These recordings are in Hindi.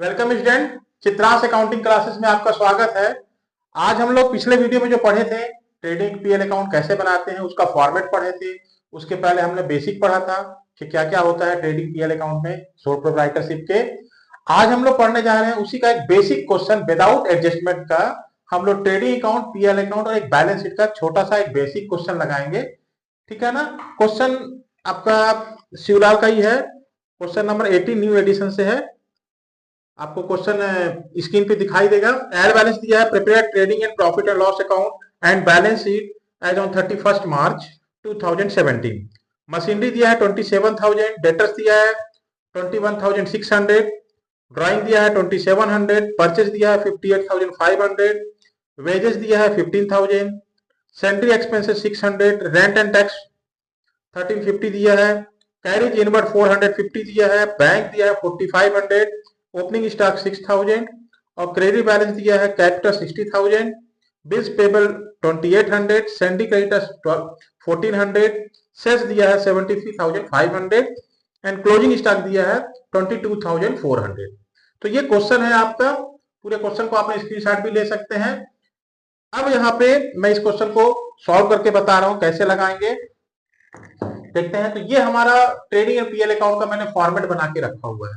Welcome student, Chitra's accounting classes में आपका स्वागत है। आज हम लोग पिछले वीडियो में जो पढ़े थे ट्रेडिंग पीएल अकाउंट कैसे बनाते हैं उसका फॉर्मेट पढ़े थे। उसके पहले हमने बेसिक पढ़ा था कि क्या क्या होता है ट्रेडिंग पीएल अकाउंट में सोल प्रोप्राइटरशिप के। आज हम लोग पढ़ने जा रहे हैं उसी का एक बेसिक क्वेश्चन विदाउट एडजस्टमेंट का। हम लोग ट्रेडिंग अकाउंट, पीएल अकाउंट और एक बैलेंस शीट का छोटा सा एक बेसिक क्वेश्चन लगाएंगे, ठीक है ना। क्वेश्चन आपका शिवलाल का ही है, क्वेश्चन नंबर 18 न्यू एडिशन से है। आपको क्वेश्चन स्क्रीन पे दिखाई देगा। एड बैलेंस दिया है, prepare trading and profit and loss account and balance sheet as on 31 March 2017। Machinery दिया है 27,000, डेटर्स दिया है 21,600, ड्राइंग दिया है 2700, परचेज दिया है 58,500, वेजेस दिया है 15,000, sundry expenses 600, rent and tax 1350 दिया है, कैरिज इनवर्ड 450 दिया है, बैंक दिया है 4500, ओपनिंग स्टॉक 6000 और क्रेडिट बैलेंस दिया है capital 60,000, bills payable 2800, sundry creditors 1400, sales दिया है 73,500 एंड क्लोजिंग स्टॉक दिया है 22,400। तो ये क्वेश्चन है आपका। पूरे क्वेश्चन को आपने स्क्रीनशॉट भी ले सकते हैं। अब यहाँ पे मैं इस क्वेश्चन को सॉल्व करके बता रहा हूं कैसे लगाएंगे, देखते हैं। तो ये हमारा ट्रेडिंग एंड पीएल अकाउंट का मैंने फॉर्मेट बना के रखा हुआ है।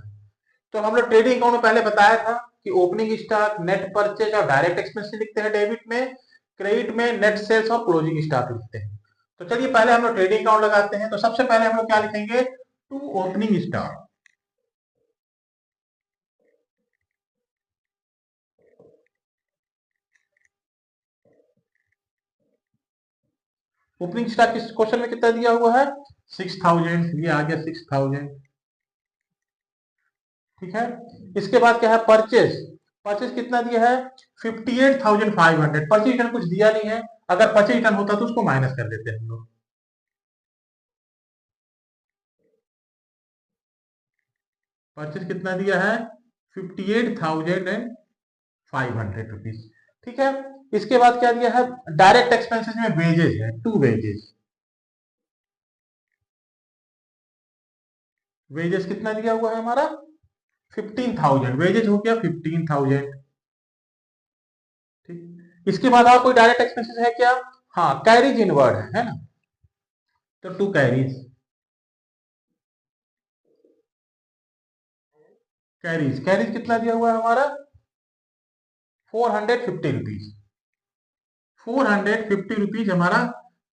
तो हम लोग ट्रेडिंग अकाउंट में पहले बताया था कि ओपनिंग स्टॉक, नेट परचेज और डायरेक्ट एक्सपेंस लिखते हैं डेबिट में, क्रेडिट में नेट सेल्स और क्लोजिंग स्टॉक लिखते हैं। तो चलिए पहले हम लोग ट्रेडिंग अकाउंट लगाते हैं। तो सबसे पहले हम लोग क्या लिखेंगे, to opening stock. Opening stock किस क्वेश्चन में कितना दिया हुआ है, 6,000, ये आ गया 6,000, ठीक है। इसके बाद क्या है, परचेज। परचेज कितना दिया है, 58,500। परचेज रिटर्न कुछ दिया नहीं है, अगर परचेज रिटर्न होता तो उसको माइनस कर देते हैं हम लोग। परचेज कितना दिया है, 58,500 रुपीज, ठीक है। इसके बाद क्या दिया है, डायरेक्ट एक्सपेंसेस में वेजेस है, टू वेजेस। वेजेस कितना दिया हुआ है हमारा, 15,000। वेजेस हो गया 15,000, ठीक। इसके बाद और कोई डायरेक्ट एक्सपेंसेस है क्या, हाँ कैरिज इनवर्ड है ना। तो टू कैरीज, कैरीज कैरीज कितना दिया हुआ है हमारा, 450 रुपीज। 450 रुपीज हमारा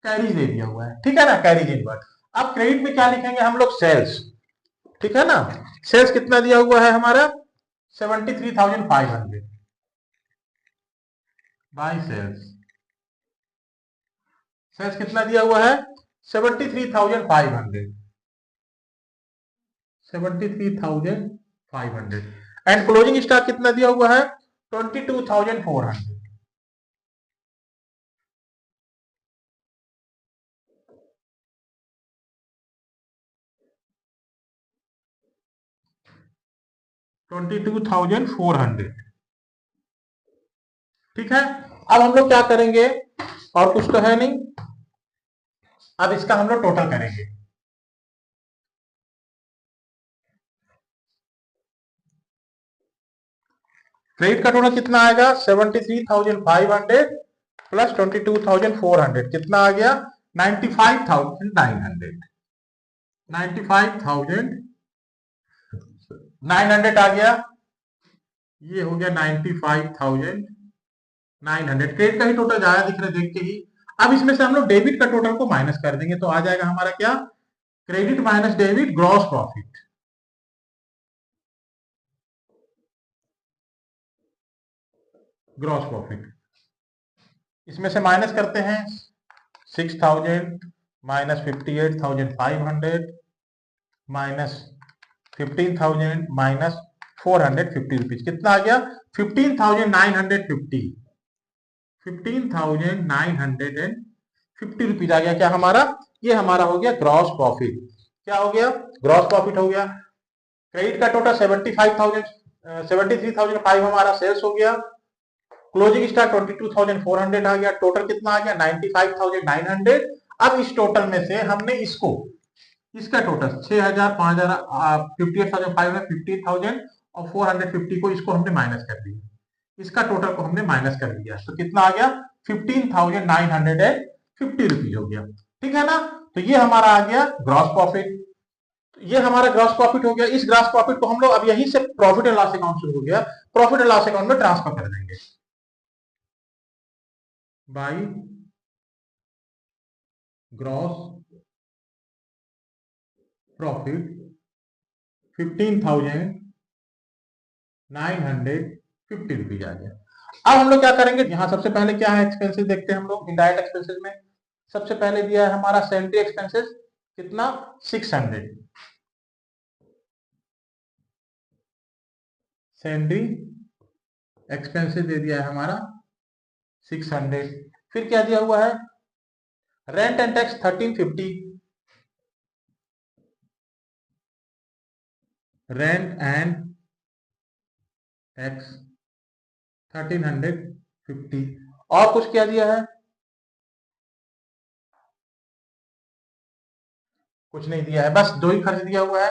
कैरीज दे दिया हुआ है, ठीक है ना, कैरीज इनवर्ड। अब क्रेडिट में क्या लिखेंगे हम लोग, सेल्स, ठीक है ना। सेल्स कितना दिया हुआ है हमारा, 73,500 बाय सेल्स। सेल्स कितना दिया हुआ है, 73,500, 73,500 एंड क्लोजिंग स्टॉक कितना दिया हुआ है, 22,400। $22,400, ठीक है। अब हम लोग क्या करेंगे, और कुछ तो है नहीं, अब इसका हम लोग टोटल करेंगे। क्रेडिट का टोटल कितना आएगा, 73,500 प्लस 22,400 कितना आ गया, 95,900। 95,900 आ गया, ये हो गया 95,900। क्रेडिट का ही टोटल ज्यादा दिख रहा है देख के ही। अब इसमें से हम लोग डेबिट का टोटल को माइनस कर देंगे, तो आ जाएगा हमारा क्या, credit minus debit gross profit. Gross profit इसमें से माइनस करते हैं, 6,000 माइनस 58,500 माइनस 15,000 माइनस 450 रुपीज, कितना आ गया, 15,950। 15,950 रुपीज आ गया क्या हमारा, ये हमारा हो गया ग्रॉस प्रॉफिट। क्या हो गया, ग्रॉस प्रॉफिट हो गया। क्रेडिट का टोटल 73,500 हमारा सेल्स हो गया। क्लोजिंग स्टॉक 22,400 आ गया। टोटल कितना आ गया, 95,900। अब इस टोटल में से हमने इसको, इसका टोटल 6,000, 5,000, 58,500, 50,000 और 450 को इसको हमने माइनस कर दिया, इसका टोटल को हमने माइनस कर दिया, तो कितना आ गया 15,950 रुपीज हो गया। ठीक है ना, तो ये हमारा आ गया ग्रॉस प्रॉफिट। ये हमारा ग्रॉस प्रॉफिट हो गया। इस ग्रॉस प्रॉफिट को हम लोग अब यहीं से प्रॉफिट एंड लॉस अकाउंट शुरू हो गया, प्रॉफिट एंड लॉस अकाउंट में ट्रांसफर कर देंगे बाई ग्रॉस प्रॉफिट 15,950 रुपीज आ गया। अब हम लोग क्या करेंगे, यहां सबसे पहले क्या है एक्सपेंसेस देखते हैं हम लोग। इनडायरेक्ट एक्सपेंसेस में सबसे पहले दिया है हमारा सैलरी एक्सपेंसेस, कितना 600, सैलरी एक्सपेंसेस दे दिया है हमारा 600। फिर क्या दिया हुआ है, rent and tax 1350, rent and tax 1350। और कुछ क्या दिया है, कुछ नहीं दिया है, बस दो ही खर्च दिया हुआ है।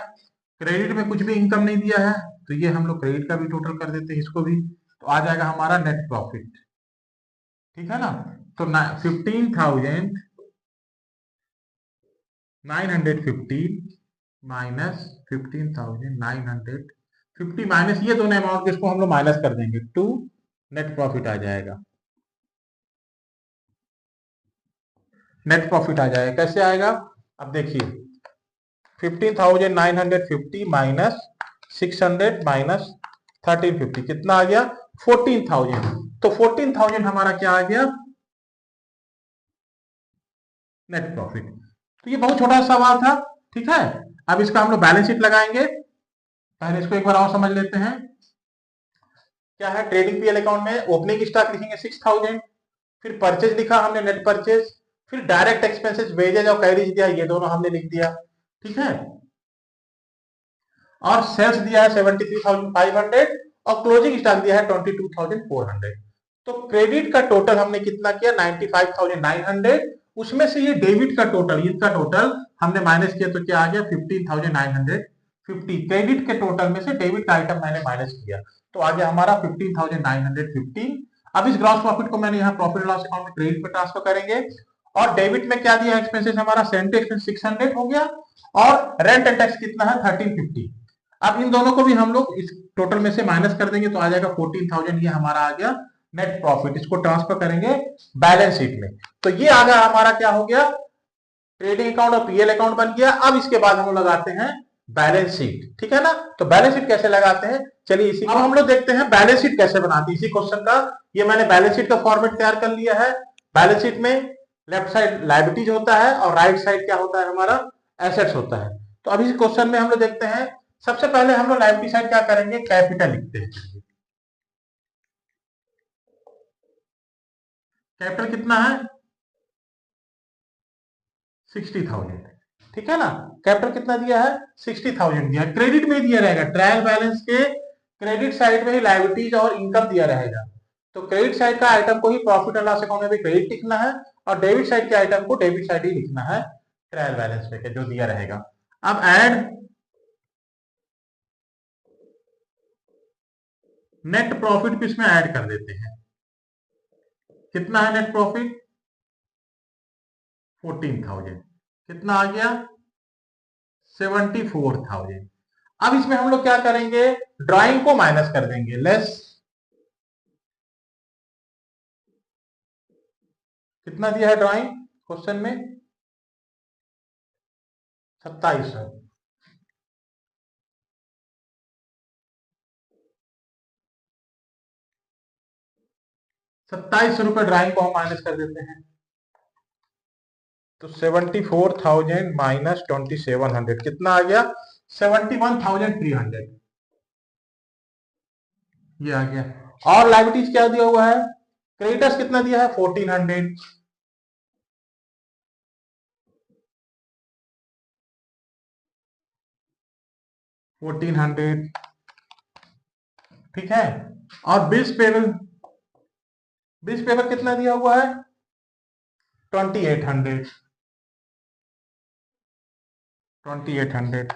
क्रेडिट में कुछ भी इनकम नहीं दिया है, तो ये हम लोग क्रेडिट का भी टोटल कर देते हैं इसको भी, तो आ जाएगा हमारा नेट प्रॉफिट। ठीक है ना, तो 15,950 माइनस 15,950 माइनस ये दोनों अमाउंट को इसको हम लोग माइनस कर देंगे, टू नेट प्रॉफिट आ जाएगा। नेट प्रॉफिट आ जाएगा, कैसे आएगा, अब देखिए 15,950 माइनस 600 माइनस 1350 कितना आ गया 14,000। तो 14,000 हमारा क्या आ गया, नेट प्रॉफिट। तो ये बहुत छोटा सवाल था। ठीक है, अब इसका हम लोग बैलेंस शीट लगाएंगे। पहले इसको एक बार और समझ लेते हैं। क्या है, ट्रेडिंग पीएल अकाउंट में ओपनिंग स्टॉक लिखेंगे 6,000, फिर परचेज लिखा हमने नेट परचेज, फिर डायरेक्ट एक्सपेंसेस वेजेज और कैरिज दिया, ये दोनों हमने लिख दिया। ठीक है, और सेल्स दिया है 73,500 और क्लोजिंग स्टॉक दिया है 22,400। तो क्रेडिट का टोटल हमने कितना किया 95,900, उसमें से ये डेबिट का टोटल, इसका टोटल हमने माइनस किया, तो क्या आ गया 15,950। क्रेडिट के टोटल में से डेबिट का आइटम मैंने माइनस किया, तो आ गया हमारा 15,950। अब इस ग्रॉस प्रॉफिट को मैंने यहाँ प्रॉफिट लॉस अकाउंट में क्रेडिट में ट्रांसफर करेंगे। और डेबिट में क्या दिया एक्सपेंसेस हमारा, सेंट्री एक्सपेंस 600 हो गया, और रेंट एंड टैक्स कितना है 1350। अब इन दोनों को भी हम लोग इस टोटल में से माइनस कर देंगे, तो आ जाएगा 14,000, ये हमारा आ गया नेट प्रॉफिट। इसको ट्रांसफर करेंगे बैलेंस शीट में, तो ये आ गया हमारा क्या हो गया, ट्रेडिंग अकाउंट और पीएल अकाउंट बन गया। अब इसके बाद हम लोग लगाते हैं बैलेंस शीट। ठीक है ना, तो बैलेंस शीट कैसे लगाते हैं, चलिए इसी अब हम लोग देखते हैं बैलेंस शीट कैसे बनाते हैं इसी क्वेश्चन का। ये मैंने बैलेंस शीट का फॉर्मेट तैयार कर लिया है। बैलेंस शीट में लेफ्ट साइड लायबिलिटीज होता है और राइट साइड क्या होता है हमारा, एसेट्स होता है। तो अभी इस क्वेश्चन में हम लोग देखते हैं, सबसे पहले हम लोग लायबिलिटी साइड क्या करेंगे, कैपिटल लिखते हैं। कैपिटल कितना है 60,000। ठीक है ना, कैपिटल कितना दिया है 60,000 दिया है। क्रेडिट में दिया रहेगा, ट्रायल बैलेंस के क्रेडिट साइड में ही लायबिलिटीज और इनकम दिया रहेगा, तो क्रेडिट साइड का आइटम को ही प्रॉफिट एंड लॉस अकाउंट में भी क्रेडिट लिखना है, और डेबिट साइड के आइटम को डेबिट साइड ही लिखना है ट्रायल बैलेंस में जो दिया रहेगा। अब ऐड नेट प्रॉफिट को इसमें ऐड कर देते हैं। कितना है नेट प्रॉफिट 14,000, कितना आ गया 74,000। अब इसमें हम लोग क्या करेंगे, ड्राइंग को माइनस कर देंगे, लेस कितना दिया है ड्राइंग क्वेश्चन में 2700। 2700 रुपए ड्राइंग को हम माइनस कर देते हैं, तो 74,000 माइनस 2,700 कितना आ गया 71,300, ये आ गया। और लाइबिलिटीज क्या दिया हुआ है, क्रेडिटर्स कितना दिया है 1,400, ठीक है। और बिल्स पेबल कितना दिया हुआ है 2,800, 2,800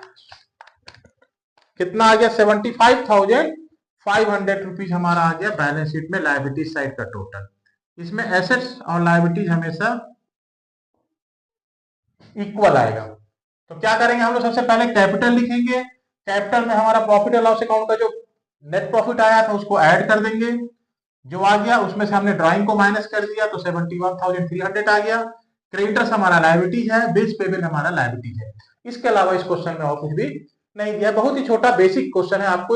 कितना आ गया 75,500 रुपीज हमारा आ गया बैलेंस शीट में लायबिलिटीज साइड का टोटल। इसमें एसेट्स और लायबिलिटीज हमेशा इक्वल आएगा। तो क्या करेंगे हम लोग, सबसे पहले कैपिटल लिखेंगे। कैपिटल में हमारा प्रॉफिट एंड लॉस अकाउंट का जो नेट प्रॉफिट आया था उसको ऐड कर देंगे, जो आ गया उसमें से हमने ड्राइंग को माइनस कर दिया तो 71,300 आ गया। क्रेडिटर्स हमारा लायबिलिटीज है, बिल्स पेबल हमारा लायबिलिटीज है। इसके अलावा इस क्वेश्चन में और कुछ भी नहीं दिया, बहुत ही छोटा बेसिक क्वेश्चन है आपको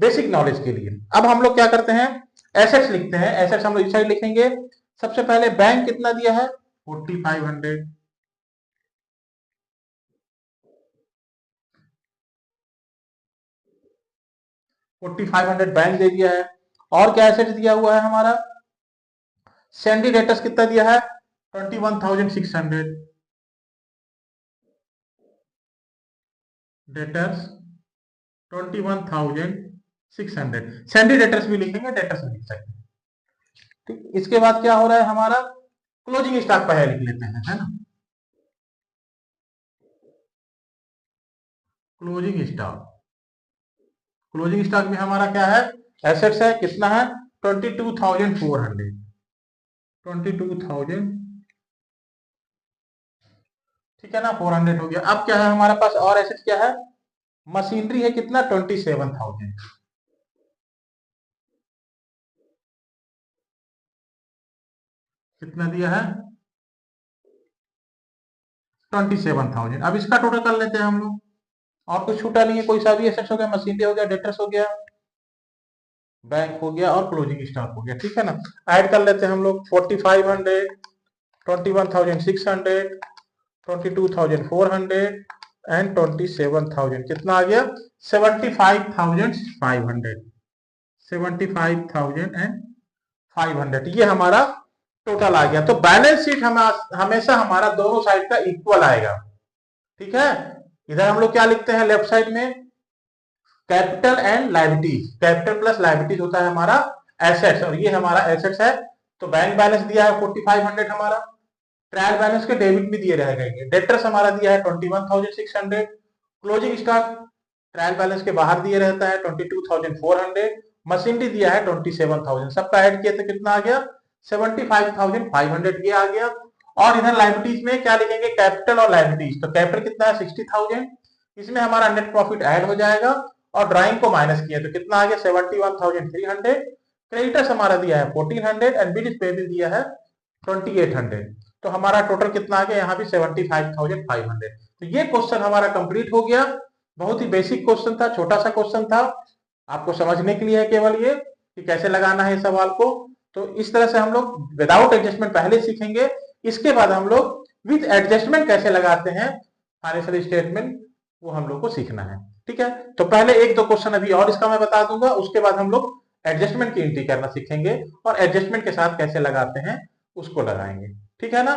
बेसिक नॉलेज के लिए। अब हम लोग क्या करते हैं, एसेट्स लिखते हैं। एसेट्स हम लोग इस साइड लिखेंगे। सबसे पहले बैंक कितना दिया है 4500, 4500 बैंक दे दिया है। और क्या एसेट्स दिया हुआ है हमारा, सैंडी डेटर्स कितना दिया है 21,600, डेटर्स 21,600। सैंडी डेटर्स भी लिखेंगे, डेटर्स भी लिख सकते हैं। ठीक, इसके बाद क्या हो रहा है हमारा, क्लोजिंग स्टॉक पहले लिख लेते हैं, है ना। क्लोजिंग स्टॉक, क्लोजिंग स्टॉक में हमारा क्या है, एसेट्स है, कितना है 22,400, 22,000, ठीक है ना, 400 हो गया। अब क्या है हमारे पास और एसेट्स क्या है, मशीनरी है, कितना 27,000, कितना दिया है 27,000। अब इसका टोटल कर लेते हैं हम लोग, और कुछ छूटा नहीं है, कोई सा भी एसेट्स हो गया, मशीनरी हो गया, डेटर्स हो गया, बैंक हो गया और क्लोजिंग स्टॉक हो गया, ठीक है ना। ऐड कर लेते हैं हम लोग 4500, 21,600, 22,400 एंड 27,000, कितना आ गया 75,500, 75,500, ये हमारा टोटल आ गया। तो बैलेंस शीट हमेशा हमारा दोनों साइड का इक्वल आएगा, ठीक है। इधर हम लोग क्या लिखते हैं लेफ्ट साइड में, capital and liabilities, capital plus liabilities होता है हमारा एसेट्स, और ये हमारा एसेट्स है। तो बैंक बैलेंस दिया है 4500 हमारा, ट्रायल बैलेंस के डेबिट भी दिए रहेंगे, डेटर्स हमारा दिया है 21,600, क्लोजिंग स्टॉक ट्रायल बैलेंस के बाहर दिए रहता है 22,400, मशीनरी दिया है 27,000, सबका ऐड किया तो कितना आ गया 75,500, ये आ गया। और इधर लायबिलिटीज में क्या लिखेंगे, कैपिटल और लायबिलिटीज। तो कैपिटल कितना है 60,000, इसमें हमारा नेट प्रॉफिट ऐड हो जाएगा, और ड्राइंग को माइनस किया तो कितना आ गया 71,300। क्रेडिटर्स हमारा दिया है 1400 एंड बिल्स पेबल दिया है 2800। तो हमारा टोटल कितना आ गया यहाँ भी 75,500। तो ये क्वेश्चन हमारा कंप्लीट हो गया। बहुत ही बेसिक क्वेश्चन था, छोटा सा क्वेश्चन था, आपको समझने के लिए है केवल ये कि कैसे लगाना है सवाल को। तो इस तरह से हम लोग विदाउट एडजस्टमेंट पहले सीखेंगे, इसके बाद हम लोग विद एडजस्टमेंट कैसे लगाते हैं फाइनेंशियल स्टेटमेंट, वो हम लोग को सीखना है, ठीक है। तो पहले एक दो क्वेश्चन अभी और इसका मैं बता दूंगा, उसके बाद हम लोग एडजस्टमेंट की एंट्री करना सीखेंगे और एडजस्टमेंट के साथ कैसे लगाते हैं उसको लगाएंगे, ठीक है ना।